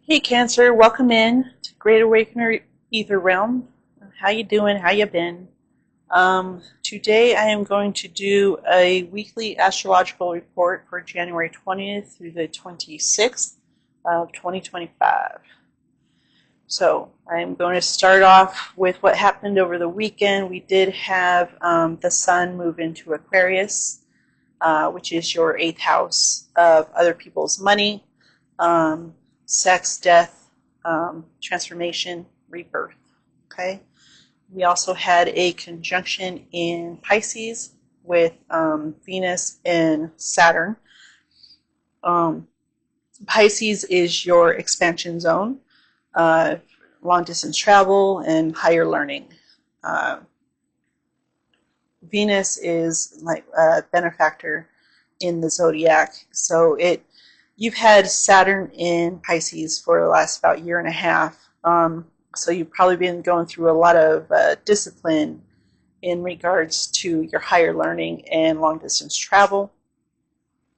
Hey Cancer, welcome in to Great Awakener Ether Realm. How you doing? How you been? Today I am going to do a weekly astrological report for January 20th through the 26th of 2025. So I am going to start off with what happened over the weekend. We did have the sun move into Aquarius, which is your 8th house of other people's money, um, sex, death, transformation, rebirth. Okay. We also had a conjunction in Pisces with Venus and Saturn. Um, Pisces is your expansion zone, uh, long distance travel, and higher learning. Uh, Venus is like a benefactor in the zodiac, so you've had Saturn in Pisces for the last about year and a half. So you've probably been going through a lot of discipline in regards to your higher learning and long distance travel.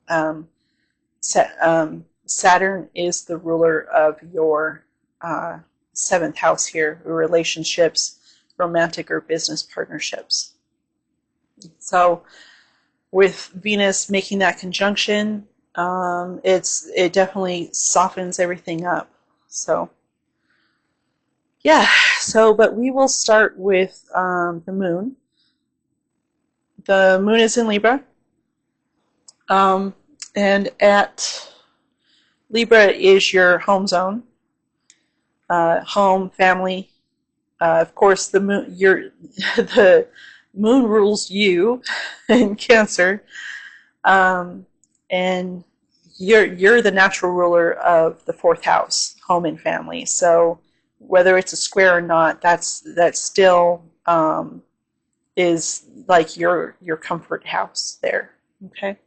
Um, Saturn is the ruler of your seventh house here, relationships, romantic or business partnerships. So with Venus making that conjunction, it definitely softens everything up. So yeah, but we will start with the moon. The moon is in Libra, um, and at Libra is your home zone, home, family. Of course, the moon, the moon rules you in Cancer, um, and you're the natural ruler of the fourth house, home and family. So whether it's a square or not, that still is like your comfort house there. Okay.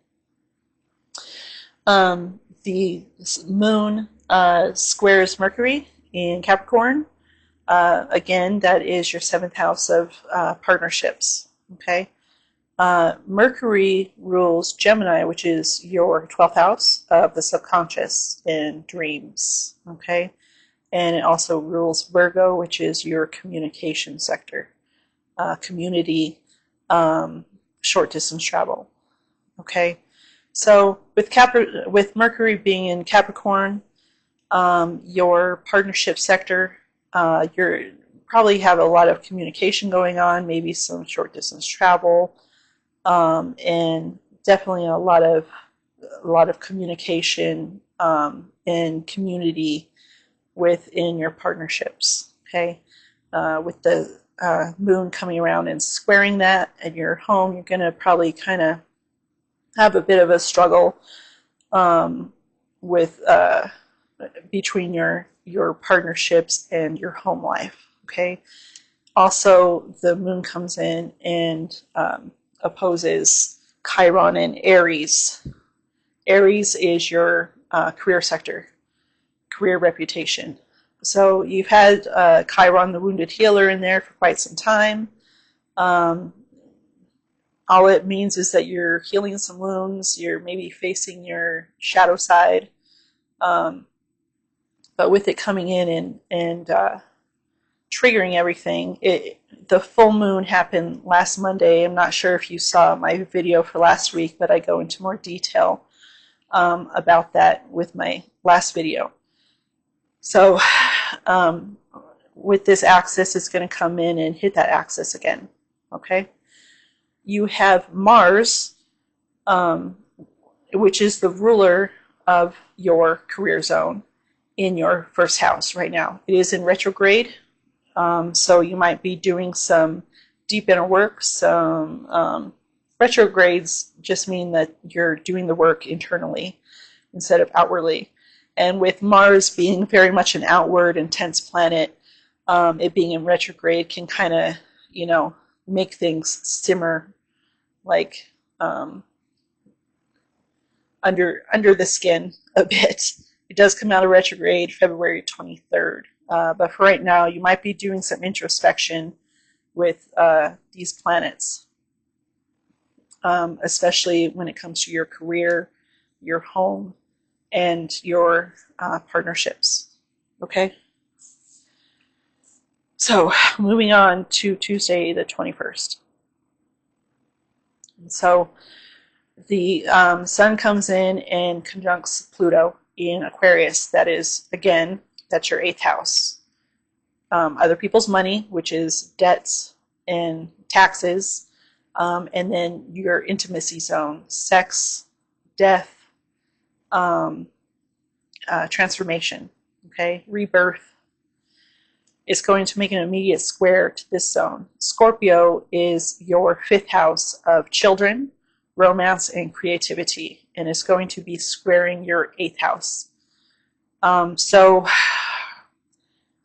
The moon squares Mercury in Capricorn. Again, that is your seventh house of partnerships. Okay. Mercury rules Gemini, which is your 12th house of the subconscious and dreams. Okay. And it also rules Virgo, which is your communication sector, community, short distance travel. Okay. So with Mercury being in Capricorn, your partnership sector, you probably have a lot of communication going on, maybe some short distance travel, and definitely a lot of communication and community within your partnerships. Okay, with the moon coming around and squaring that at your home, you're going to probably kind of have a bit of a struggle with between your partnerships and your home life. Okay. Also, the moon comes in and opposes Chiron and Aries. Aries is your career sector, career reputation. So you've had Chiron, the wounded healer, in there for quite some time. Um, all it means is that you're healing some wounds. You're maybe facing your shadow side. But with it coming in and triggering everything, the full moon happened last Monday. I'm not sure if you saw my video for last week, but I go into more detail about that with my last video. So with this axis, it's going to come in and hit that axis again. Okay. You have Mars, which is the ruler of your career zone in your first house right now. It is in retrograde, so you might be doing some deep inner work. Some retrogrades just mean that you're doing the work internally instead of outwardly. And with Mars being very much an outward, intense planet, it being in retrograde can kind of, make things simmer, like under the skin a bit. It does come out of retrograde February 23rd. But for right now, you might be doing some introspection with these planets, especially when it comes to your career, your home, and your partnerships. Okay? So moving on to Tuesday the 21st. So the sun comes in and conjuncts Pluto in Aquarius. That is, again, that's your 8th house. Other people's money, which is debts and taxes, and then your intimacy zone, sex, death, transformation, okay, rebirth. It's going to make an immediate square to this zone. Scorpio is your 5th house of children, romance, and creativity, and it's going to be squaring your 8th house. So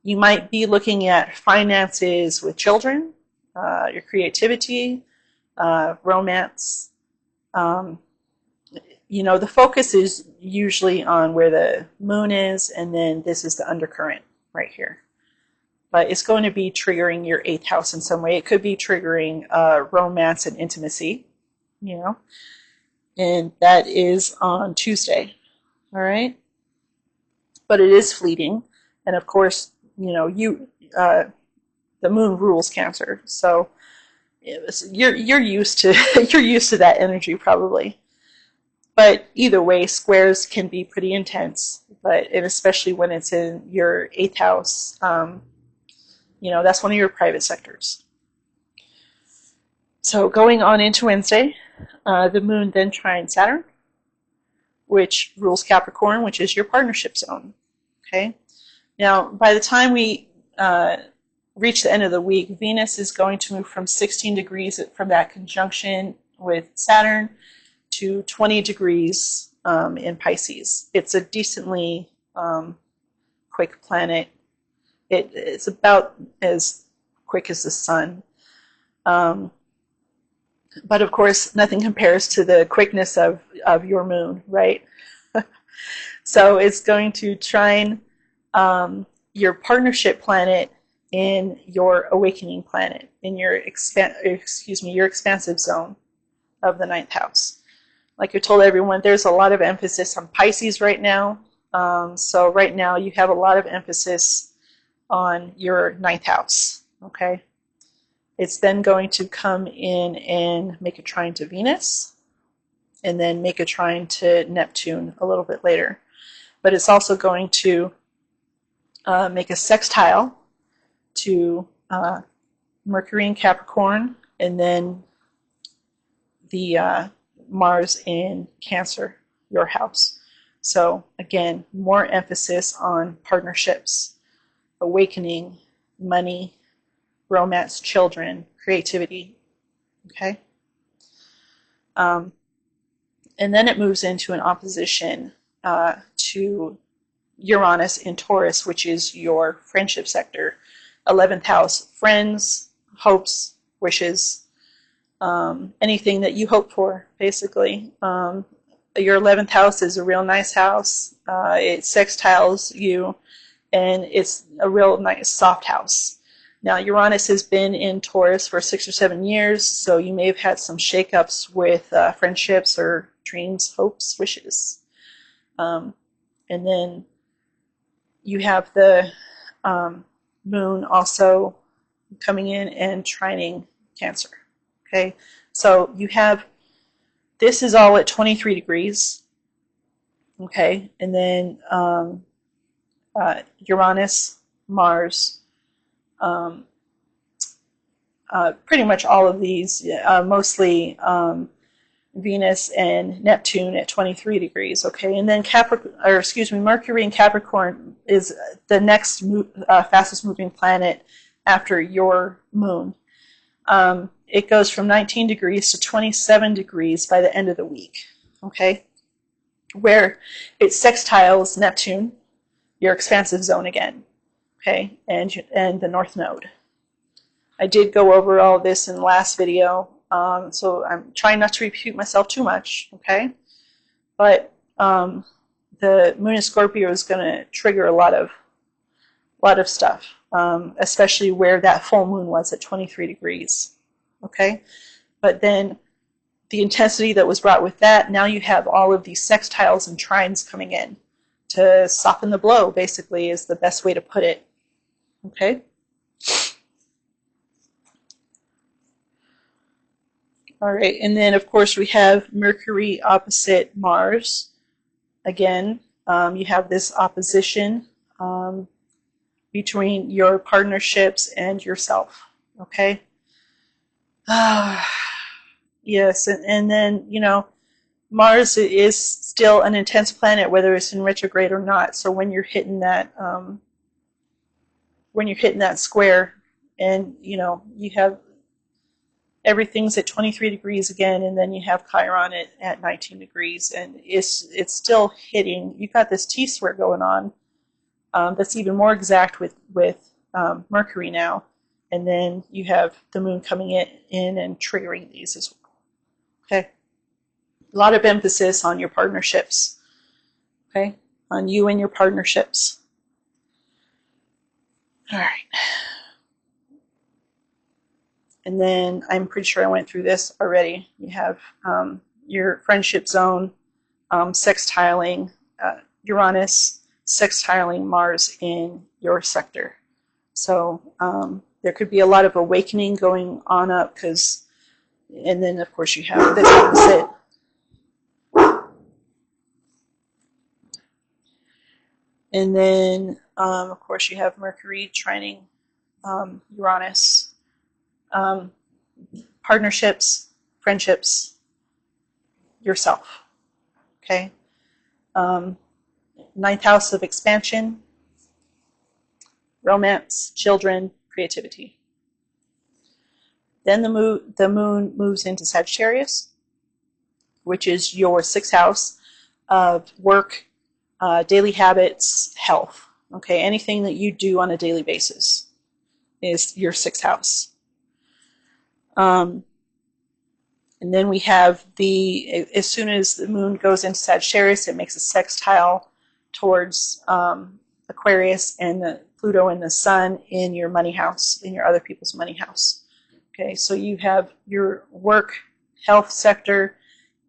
you might be looking at finances with children, your creativity, romance. The focus is usually on where the moon is, and then this is the undercurrent right here. But it's going to be triggering your 8th house in some way. It could be triggering romance and intimacy, and that is on Tuesday, all right? But it is fleeting, and of course, the moon rules Cancer, so you're used to you're used to that energy probably. But either way, squares can be pretty intense, and especially when it's in your 8th house. That's one of your private sectors. So going on into Wednesday, the moon then trines Saturn, which rules Capricorn, which is your partnership zone. Okay. Now, by the time we reach the end of the week, Venus is going to move from 16 degrees from that conjunction with Saturn to 20 degrees in Pisces. It's a decently quick planet. It's about as quick as the sun. But of course, nothing compares to the quickness of your moon, right? So it's going to trine your partnership planet in your awakening planet, in your expansive zone of the 9th house. Like I told everyone, there's a lot of emphasis on Pisces right now. So right now you have a lot of emphasis on your 9th house, okay? It's then going to come in and make a trine to Venus, and then make a trine to Neptune a little bit later. But it's also going to make a sextile to Mercury in Capricorn, and then the Mars in Cancer, your house. So again, more emphasis on partnerships, awakening, money, romance, children, creativity. Okay? And then it moves into an opposition to Uranus in Taurus, which is your friendship sector. 11th house, friends, hopes, wishes, anything that you hope for, basically. Your 11th house is a real nice house. It sextiles you, and it's a real nice soft house. Now, Uranus has been in Taurus for 6 or 7 years, so you may have had some shakeups with friendships or dreams, hopes, wishes. And then you have the moon also coming in and trining Cancer. Okay, so you have, this is all at 23 degrees. Okay, and then Uranus, Mars, pretty much all of these, mostly Venus and Neptune at 23 degrees. Okay, and then Mercury in Capricorn is the next fastest moving planet after your moon. It goes from 19 degrees to 27 degrees by the end of the week. Okay, where it sextiles Neptune, your expansive zone again. Okay, and the North Node. I did go over all this in the last video, so I'm trying not to repeat myself too much, okay? But the moon in Scorpio is going to trigger a lot of stuff, especially where that full moon was at 23 degrees, okay? But then the intensity that was brought with that, now you have all of these sextiles and trines coming in, to soften the blow, basically, is the best way to put it. Okay? All right, and then of course we have Mercury opposite Mars. Again, you have this opposition between your partnerships and yourself. Okay? Yes, and then, you know, Mars is still an intense planet, whether it's in retrograde or not. So when you're hitting that square, and you know you have everything's at 23 degrees again, and then you have Chiron at 19 degrees, and it's still hitting. You've got this T-square going on that's even more exact with Mercury now, and then you have the Moon coming in and triggering these as well. Okay, a lot of emphasis on your partnerships. Okay, on you and your partnerships. All right. And then I'm pretty sure I went through this already. You have your friendship zone sextiling Uranus, sextiling Mars in your sector. So there could be a lot of awakening going on up, and then of course you have this opposite. And then of course you have Mercury trining Uranus. Partnerships, friendships, yourself. Okay. Ninth house of expansion, romance, children, creativity. Then the moon moves into Sagittarius, which is your sixth house of work, daily habits, health. Okay, anything that you do on a daily basis is your sixth house. And then we have as soon as the moon goes into Sagittarius, it makes a sextile towards Aquarius and the Pluto and the Sun in your money house, in your other people's money house. Okay, so you have your work, health sector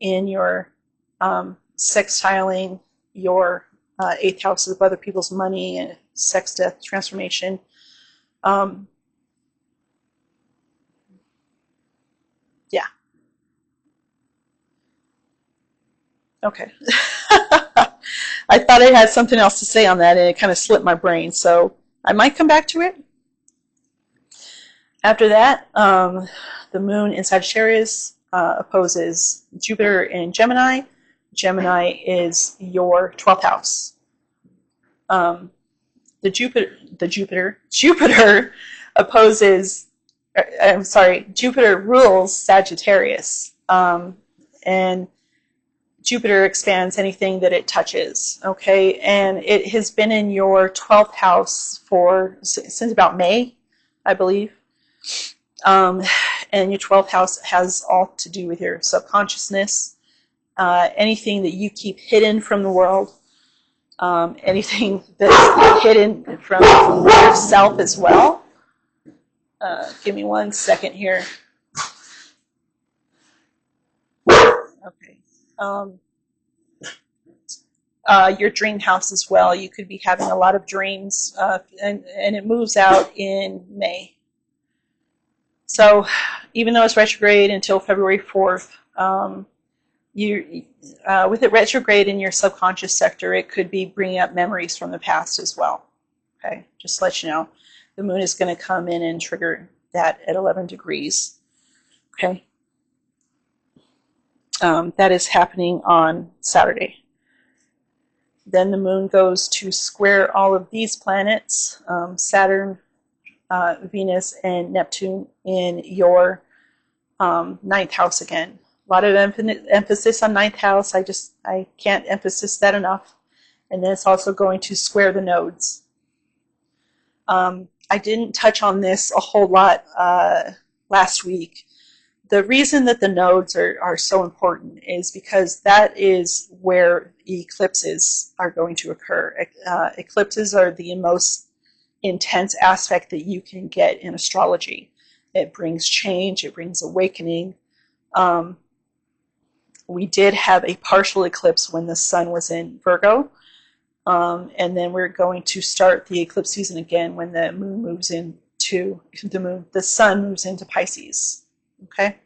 in your sextiling your eighth house of other people's money and sex, death, transformation. Yeah. Okay. I thought I had something else to say on that, and it kind of slipped my brain, so I might come back to it. After that, the moon in Sagittarius opposes Jupiter in Gemini. Gemini is your 12th house. Jupiter opposes, I'm sorry, Jupiter rules Sagittarius. And Jupiter expands anything that it touches, okay? And it has been in your 12th house since about May, I believe. And your 12th house has all to do with your subconsciousness, anything that you keep hidden from the world, anything that's hidden from yourself as well. Give me 1 second here. Okay. Your dream house as well. You could be having a lot of dreams, and it moves out in May. So even though it's retrograde until February 4th, with it retrograde in your subconscious sector, it could be bringing up memories from the past as well. Okay, just to let you know. The moon is going to come in and trigger that at 11 degrees. Okay. That is happening on Saturday. Then the moon goes to square all of these planets, Saturn, Venus, and Neptune in your ninth house again. A lot of emphasis on ninth house. I can't emphasize that enough. And then it's also going to square the nodes. I didn't touch on this a whole lot last week. The reason that the nodes are so important is because that is where eclipses are going to occur. Eclipses are the most intense aspect that you can get in astrology. It brings change, it brings awakening. We did have a partial eclipse when the sun was in Virgo. And then we're going to start the eclipse season again when the moon moves into the sun moves into Pisces. Okay.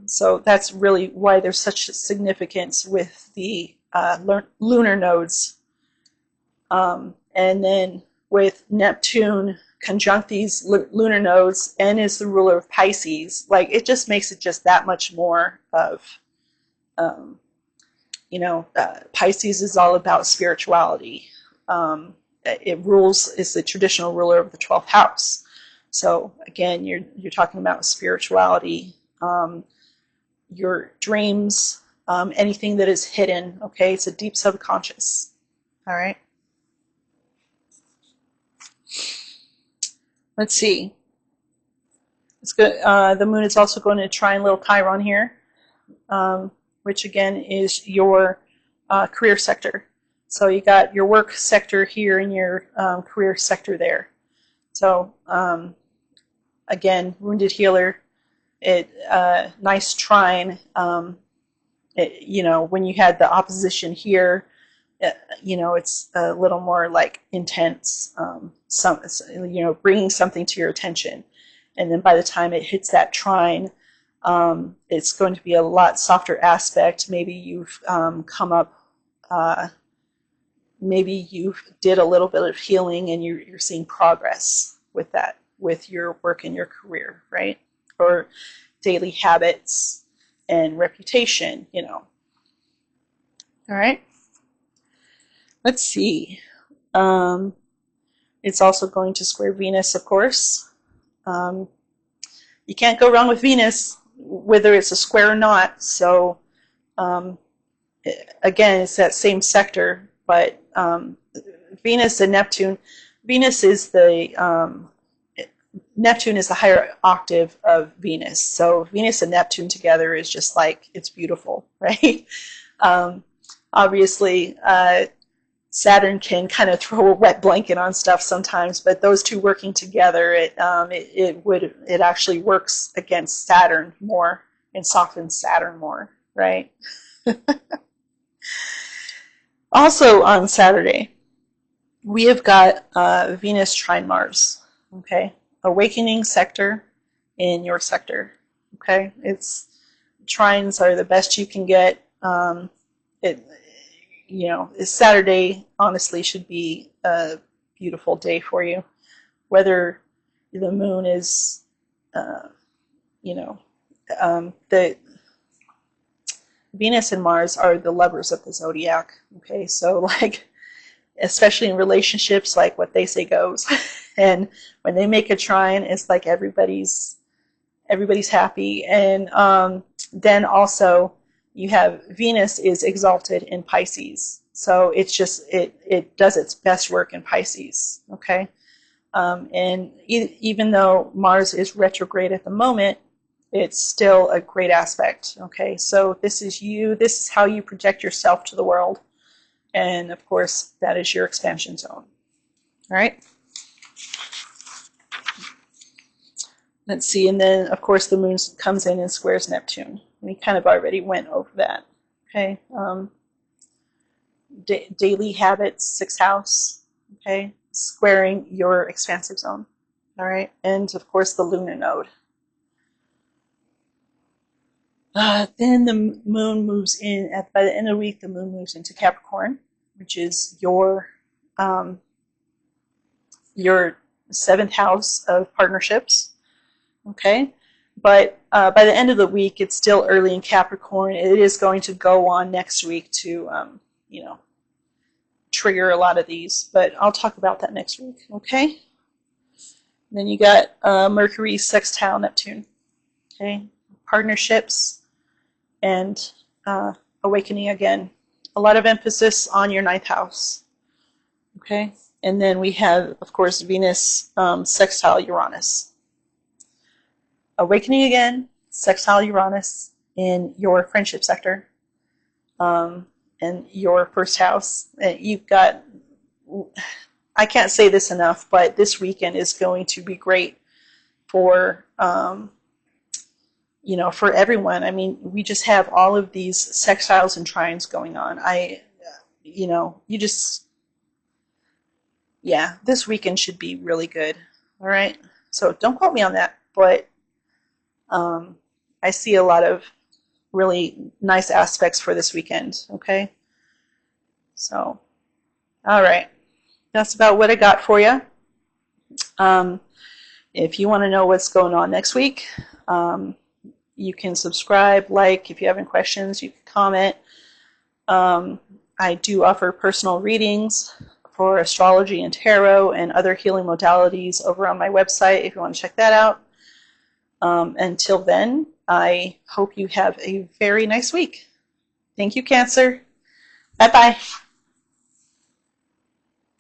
So that's really why there's such significance with the lunar nodes. And then with Neptune conjunct these lunar nodes and is the ruler of Pisces, like it just makes it just that much more of, Pisces is all about spirituality. Is the traditional ruler of the 12th house. So again, you're talking about spirituality, your dreams, anything that is hidden. Okay, it's a deep subconscious. All right. Let's see. It's good. The moon is also going to trine little Chiron here, which again is your career sector. So you got your work sector here and your career sector there. So again, wounded healer. Nice trine. When you had the opposition here, it's a little more like intense. Bringing something to your attention, and then by the time it hits that trine, it's going to be a lot softer aspect. Maybe you've come up. Maybe you did a little bit of healing, and you're seeing progress with that, with your work and your career, right? Or daily habits and reputation, All right. Let's see. It's also going to square Venus, of course. You can't go wrong with Venus, whether it's a square or not. So, again, it's that same sector, but Venus and Neptune. Venus is Neptune is the higher octave of Venus. So Venus and Neptune together is just like, it's beautiful, right? Obviously, Saturn can kind of throw a wet blanket on stuff sometimes, but those two working together, it actually works against Saturn more and softens Saturn more, right? Also on Saturday, we have got Venus trine Mars, okay? Awakening sector in your sector, okay? Trines are the best you can get. Saturday honestly should be a beautiful day for you, whether the moon is, the Venus and Mars are the lovers of the zodiac. Okay, so like, especially in relationships, like what they say goes, and when they make a trine, it's like everybody's happy, and then also you have Venus is exalted in Pisces, so it's just it does its best work in Pisces. Okay, and even though Mars is retrograde at the moment, it's still a great aspect. Okay, so this is you. This is how you project yourself to the world, and of course that is your expansion zone. All right. Let's see, and then of course the moon comes in and squares Neptune. We kind of already went over that. Okay, daily habits, 6th house. Okay, squaring your expansive zone. All right, and of course the lunar node. Then the moon moves in by the end of the week. The moon moves into Capricorn, which is your 7th house of partnerships. Okay, but by the end of the week, it's still early in Capricorn. It is going to go on next week to, trigger a lot of these, but I'll talk about that next week. Okay. Then you got Mercury sextile Neptune. Okay, partnerships and awakening again. A lot of emphasis on your 9th house. Okay, and then we have, of course, Venus sextile Uranus. Awakening again, sextile Uranus in your friendship sector, and your 1st house. You've got, I can't say this enough, but this weekend is going to be great for, for everyone. I mean, we just have all of these sextiles and trines going on. you just, yeah, this weekend should be really good. All right. So don't quote me on that, but um, I see a lot of really nice aspects for this weekend. Okay. So, all right. That's about what I got for you. Um, if you want to know what's going on next week, um, you can subscribe, like. If you have any questions, you can comment. I do offer personal readings for astrology and tarot and other healing modalities over on my website if you want to check that out. Until then, I hope you have a very nice week. Thank you, Cancer. Bye-bye.